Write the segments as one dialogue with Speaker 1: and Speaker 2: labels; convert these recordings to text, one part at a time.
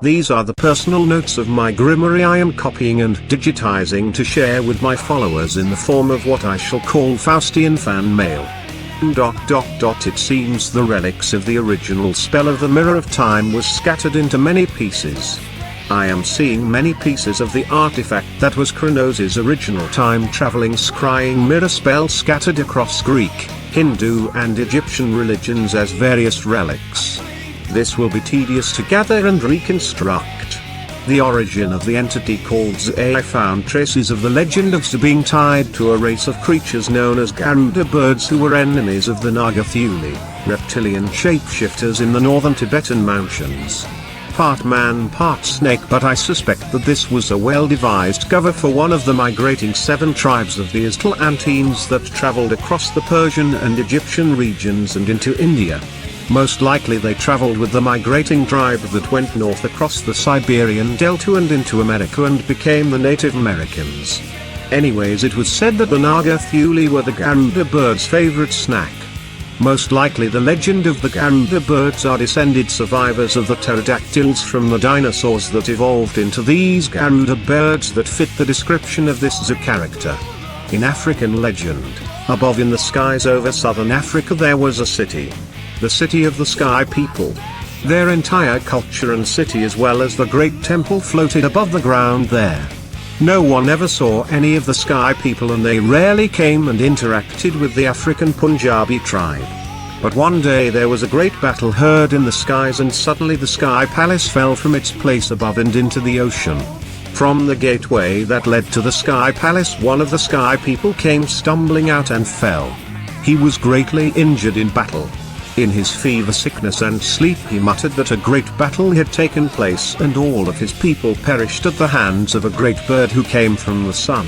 Speaker 1: These are the personal notes of my grimoire I am copying and digitizing to share with my followers in the form of what I shall call Faustian Fan Mail. It seems the relics of the original spell of the Mirror of Time was scattered into many pieces. I am seeing many pieces of the artifact that was Kronos' original time-traveling scrying mirror spell scattered across Greek, Hindu and Egyptian religions as various relics. This will be tedious to gather and reconstruct. The origin of the entity called Za. I found traces of the legend of Za being tied to a race of creatures known as Garuda birds who were enemies of the Nagathuli, reptilian shapeshifters in the northern Tibetan mountains. Part man, part snake, but I suspect that this was a well-devised cover for one of the migrating 7 tribes of the Atlanteans that traveled across the Persian and Egyptian regions and into India. Most likely they traveled with the migrating tribe that went north across the Siberian Delta and into America and became the Native Americans. Anyways, it was said that the Nagathuli were the Garuda birds' favorite snack. Most likely the legend of the Garuda birds are descended survivors of the pterodactyls from the dinosaurs that evolved into these Garuda birds that fit the description of this Za character. In African legend, above in the skies over southern Africa there was a city. The city of the sky people. Their entire culture and city as well as the great temple floated above the ground there. No one ever saw any of the sky people and they rarely came and interacted with the African Punjabi tribe. But one day there was a great battle heard in the skies and suddenly the sky palace fell from its place above and into the ocean. From the gateway that led to the sky palace one of the sky people came stumbling out and fell. He was greatly injured in battle. In his fever sickness and sleep he muttered that a great battle had taken place and all of his people perished at the hands of a great bird who came from the sun.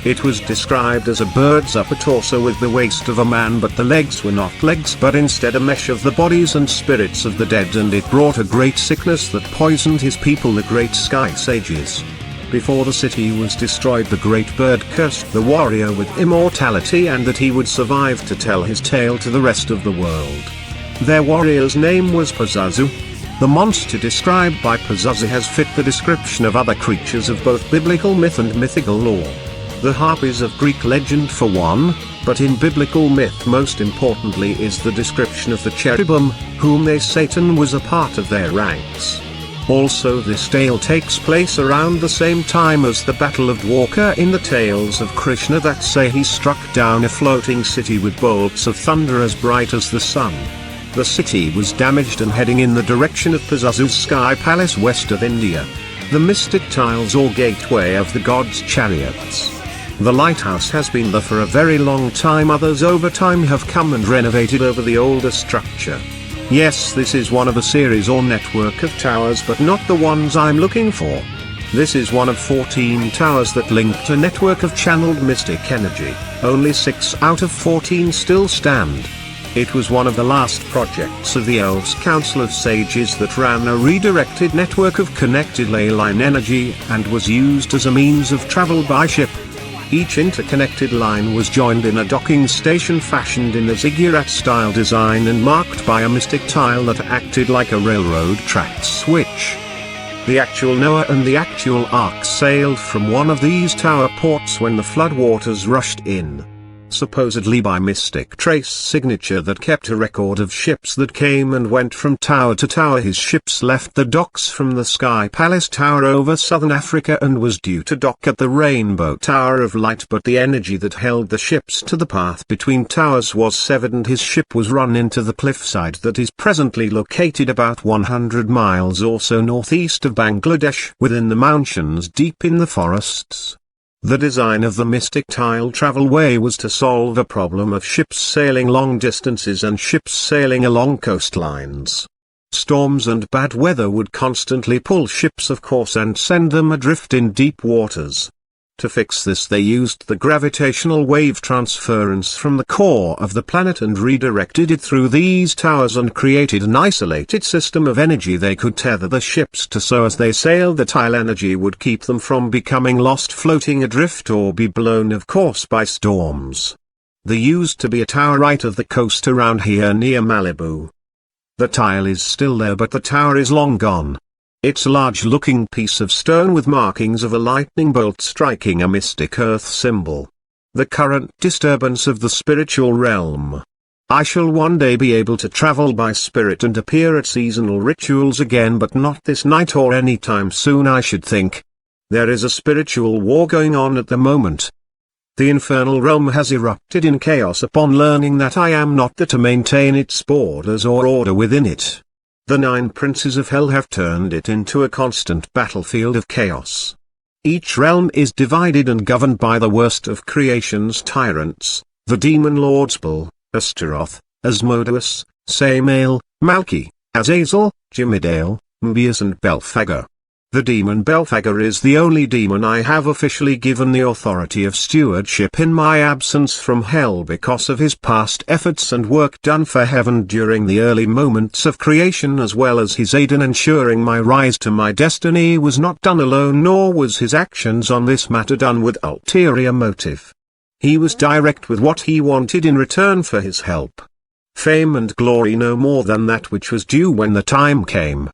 Speaker 1: It was described as a bird's upper torso with the waist of a man, but the legs were not legs but instead a mesh of the bodies and spirits of the dead, and it brought a great sickness that poisoned his people, the great sky sages. Before the city was destroyed the great bird cursed the warrior with immortality and that he would survive to tell his tale to the rest of the world. Their warrior's name was Pazuzu. The monster described by Pazuzu has fit the description of other creatures of both biblical myth and mythical lore. The harpies of Greek legend for one, but in biblical myth most importantly is the description of the cherubim, whom they Satan was a part of their ranks. Also this tale takes place around the same time as the Battle of Dwarka in the tales of Krishna that say he struck down a floating city with bolts of thunder as bright as the sun. The city was damaged and heading in the direction of Pazuzu's sky palace west of India. The mystic tiles or gateway of the gods' chariots. The lighthouse has been there for a very long time. Others over time have come and renovated over the older structure. Yes, this is one of a series or network of towers but not the ones I'm looking for. This is one of 14 towers that linked a network of channeled mystic energy. Only 6 out of 14 still stand. It was one of the last projects of the Elves Council of Sages that ran a redirected network of connected ley line energy and was used as a means of travel by ship. Each interconnected line was joined in a docking station fashioned in a ziggurat-style design and marked by a mystic tile that acted like a railroad track switch. The actual Noah and the actual Ark sailed from one of these tower ports when the floodwaters rushed in. Supposedly by mystic trace signature that kept a record of ships that came and went from tower to tower. His ships left the docks from the Sky Palace Tower over southern Africa and was due to dock at the Rainbow Tower of Light, but the energy that held the ships to the path between towers was severed and his ship was run into the cliffside that is presently located about 100 miles or so northeast of Bangladesh within the mountains deep in the forests. The design of the mystic tile travelway was to solve a problem of ships sailing long distances and ships sailing along coastlines. Storms and bad weather would constantly pull ships off course and send them adrift in deep waters. To fix this they used the gravitational wave transference from the core of the planet and redirected it through these towers and created an isolated system of energy they could tether the ships to, so as they sailed the tile energy would keep them from becoming lost floating adrift or be blown off course by storms. There used to be a tower right of the coast around here near Malibu. The tile is still there but the tower is long gone. It's a large-looking piece of stone with markings of a lightning bolt striking a mystic earth symbol. The current disturbance of the spiritual realm. I shall one day be able to travel by spirit and appear at seasonal rituals again, but not this night or any time soon, I should think. There is a spiritual war going on at the moment. The infernal realm has erupted in chaos upon learning that I am not there to maintain its borders or order within it. The 9 princes of hell have turned it into a constant battlefield of chaos. Each realm is divided and governed by the worst of creation's tyrants, the demon lords Baal, Astaroth, Asmodeus, Samael, Malki, Azazel, Jimidale, Mbias and Belphegor. The demon Belphegor is the only demon I have officially given the authority of stewardship in my absence from hell because of his past efforts and work done for heaven during the early moments of creation, as well as his aid in ensuring my rise to my destiny was not done alone, nor was his actions on this matter done with ulterior motive. He was direct with what he wanted in return for his help. Fame and glory no more than that which was due when the time came.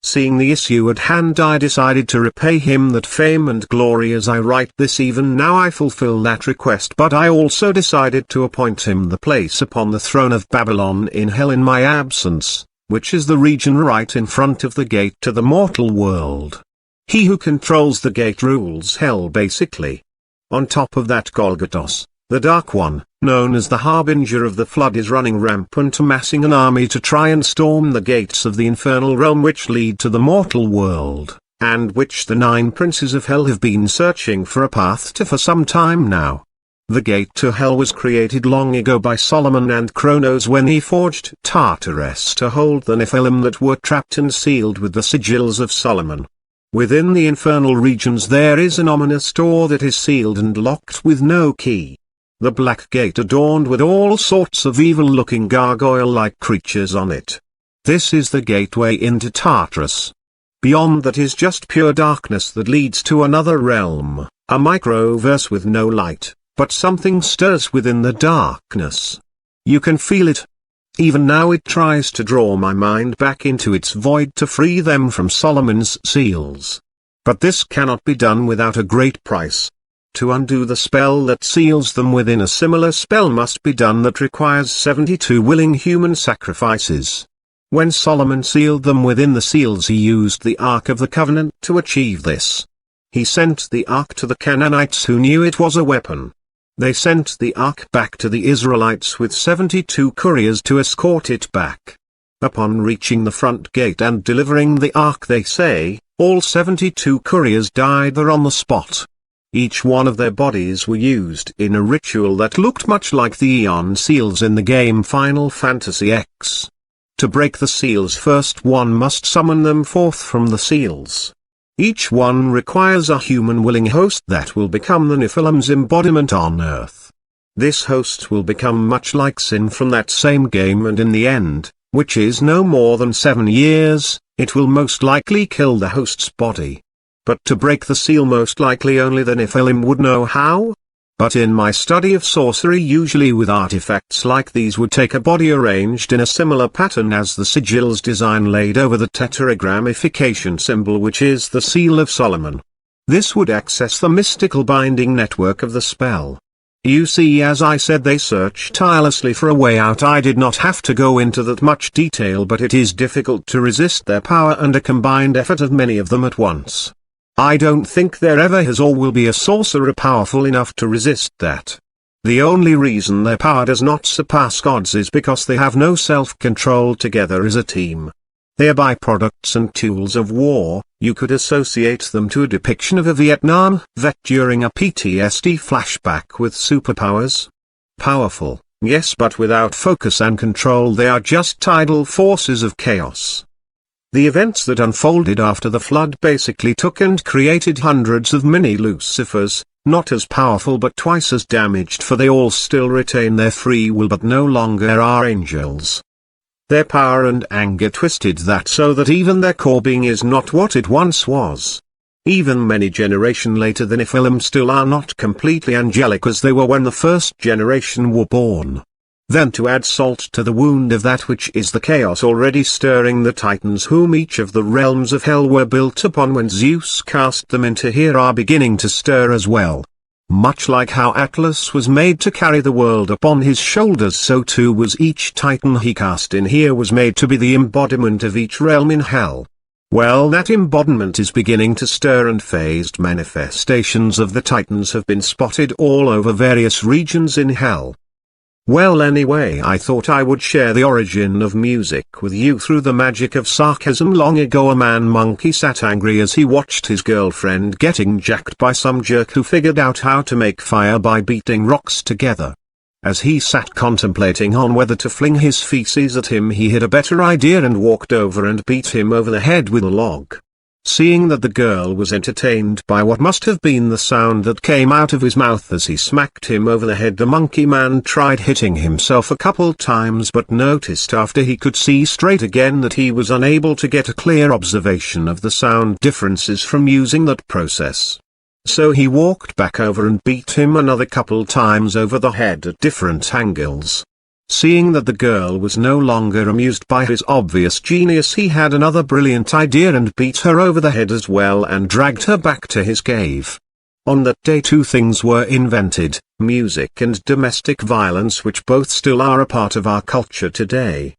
Speaker 1: Seeing the issue at hand, I decided to repay him that fame and glory. As I write this, even now I fulfill that request, but I also decided to appoint him the place upon the throne of Babylon in hell in my absence, which is the region right in front of the gate to the mortal world. He who controls the gate rules hell basically. On top of that, Golgothos, the Dark One, known as the Harbinger of the Flood, is running rampant, amassing an army to try and storm the gates of the infernal realm which lead to the mortal world, and which the 9 princes of hell have been searching for a path to for some time now. The gate to hell was created long ago by Solomon and Kronos when he forged Tartarus to hold the Nephilim that were trapped and sealed with the sigils of Solomon. Within the infernal regions there is an ominous door that is sealed and locked with no key. The black gate adorned with all sorts of evil-looking gargoyle-like creatures on it. This is the gateway into Tartarus. Beyond that is just pure darkness that leads to another realm, a microverse with no light, but something stirs within the darkness. You can feel it. Even now it tries to draw my mind back into its void to free them from Solomon's seals. But this cannot be done without a great price. To undo the spell that seals them within, a similar spell must be done that requires 72 willing human sacrifices. When Solomon sealed them within the seals, he used the Ark of the Covenant to achieve this. He sent the Ark to the Canaanites, who knew it was a weapon. They sent the Ark back to the Israelites with 72 couriers to escort it back. Upon reaching the front gate and delivering the Ark, they say, all 72 couriers died there on the spot. Each one of their bodies were used in a ritual that looked much like the Eon seals in the game Final Fantasy X. To break the seals, first one must summon them forth from the seals. Each one requires a human willing host that will become the Nephilim's embodiment on Earth. This host will become much like Sin from that same game, and in the end, which is no more than 7 years, it will most likely kill the host's body. But to break the seal, most likely only the Nephilim would know how. But in my study of sorcery, usually with artifacts like these, would take a body arranged in a similar pattern as the sigils design laid over the tetragrammification symbol, which is the seal of Solomon. This would access the mystical binding network of the spell. You see, as I said, they search tirelessly for a way out. I did not have to go into that much detail, but it is difficult to resist their power and a combined effort of many of them at once. I don't think there ever has or will be a sorcerer powerful enough to resist that. The only reason their power does not surpass God's is because they have no self-control together as a team. They are byproducts and tools of war. You could associate them to a depiction of a Vietnam vet during a PTSD flashback with superpowers. Powerful, yes, but without focus and control. They are just tidal forces of chaos. The events that unfolded after the flood basically took and created hundreds of mini Lucifers, not as powerful but twice as damaged, for they all still retain their free will but no longer are angels. Their power and anger twisted that so that even their core being is not what it once was. Even many generations later, the Nephilim still are not completely angelic as they were when the first generation were born. then to add salt to the wound of that which is the chaos already stirring the titans whom each of the realms of hell were built upon when Zeus cast them into here are beginning to stir as well. Much like how Atlas was made to carry the world upon his shoulders, so too was each titan he cast in here was made to be the embodiment of each realm in hell. Well, that embodiment is beginning to stir, and phased manifestations of the titans have been spotted all over various regions in hell. Well, anyway, I thought I would share the origin of music with you through the magic of sarcasm. Long ago a man-monkey sat angry as he watched his girlfriend getting jacked by some jerk who figured out how to make fire by beating rocks together. As he sat contemplating on whether to fling his feces at him, he had a better idea and walked over and beat him over the head with a log. Seeing that the girl was entertained by what must have been the sound that came out of his mouth as he smacked him over the head, the monkey man tried hitting himself a couple times, but noticed after he could see straight again that he was unable to get a clear observation of the sound differences from using that process. So he walked back over and beat him another couple times over the head at different angles. Seeing that the girl was no longer amused by his obvious genius, he had another brilliant idea and beat her over the head as well and dragged her back to his cave. On that day two things were invented, music and domestic violence, which both still are a part of our culture today.